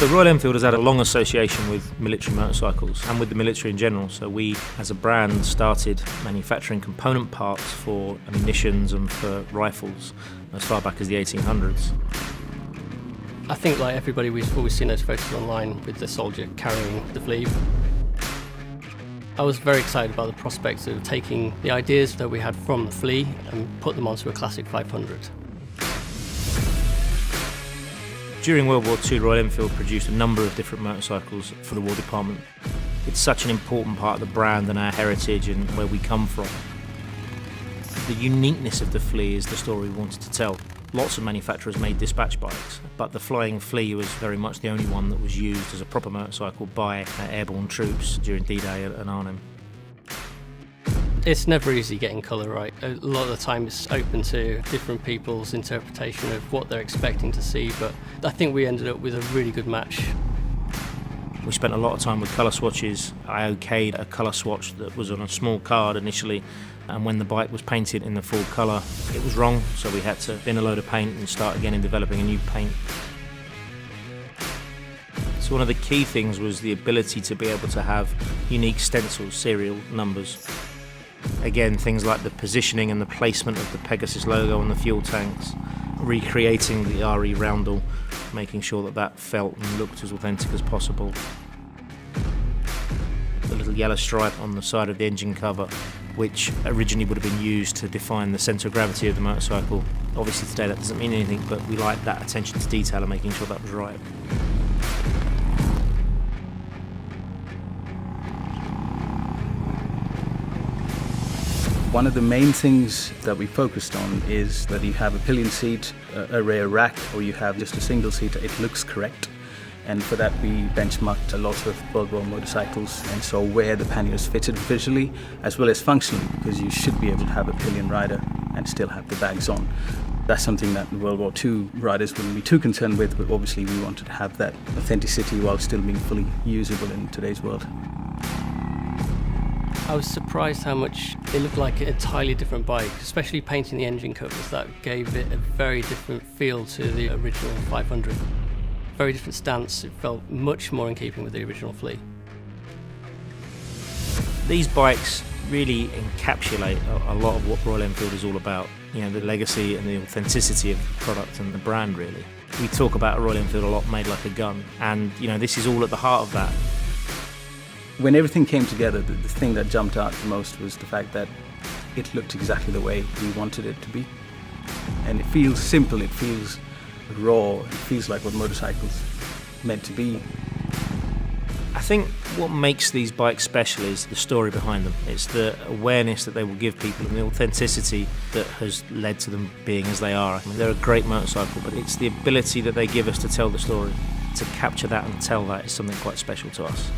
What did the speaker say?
So Royal Enfield has had a long association with military motorcycles and with the military in general. So we, as a brand, started manufacturing component parts for ammunitions and for rifles as far back as the 1800s. I think, like everybody, we've always seen those photos online with the soldier carrying the flea. I was very excited about the prospects of taking the ideas that we had from the flea and put them onto a classic 500. During World War II, Royal Enfield produced a number of different motorcycles for the War Department. It's such an important part of the brand and our heritage and where we come from. The uniqueness of the Flea is the story we wanted to tell. Lots of manufacturers made dispatch bikes, but the Flying Flea was very much the only one that was used as a proper motorcycle by airborne troops during D-Day at Arnhem. It's never easy getting colour right. A lot of the time it's open to different people's interpretation of what they're expecting to see, but I think we ended up with a really good match. We spent a lot of time with colour swatches. I okayed a colour swatch that was on a small card initially, and when the bike was painted in the full colour, it was wrong, so we had to bin a load of paint and start again in developing a new paint. So one of the key things was the ability to be able to have unique stencils, serial numbers. Again, things like the positioning and the placement of the Pegasus logo on the fuel tanks, recreating the RE roundel, making sure that that felt and looked as authentic as possible. The little yellow stripe on the side of the engine cover, which originally would have been used to define the centre of gravity of the motorcycle. Obviously today that doesn't mean anything, but we liked that attention to detail and making sure that was right. One of the main things that we focused on is that you have a pillion seat, a rear rack, or you have just a single seat. It looks correct. And for that we benchmarked a lot of World War motorcycles and saw where the panniers fitted visually as well as functionally, because you should be able to have a pillion rider and still have the bags on. That's something that World War II riders wouldn't be too concerned with, but obviously we wanted to have that authenticity while still being fully usable in today's world. I was surprised how much it looked like an entirely different bike, especially painting the engine covers. That gave it a very different feel to the original 500. Very different stance. It felt much more in keeping with the original Flea. These bikes really encapsulate a lot of what Royal Enfield is all about. You know, the legacy and the authenticity of the product and the brand, really. We talk about Royal Enfield a lot, made like a gun, and you know, this is all at the heart of that. When everything came together, the thing that jumped out the most was the fact that it looked exactly the way we wanted it to be. And it feels simple, it feels raw, it feels like what motorcycles meant to be. I think what makes these bikes special is the story behind them. It's the awareness that they will give people and the authenticity that has led to them being as they are. I mean, they're a great motorcycle, but it's the ability that they give us to tell the story. To capture that and tell that is something quite special to us.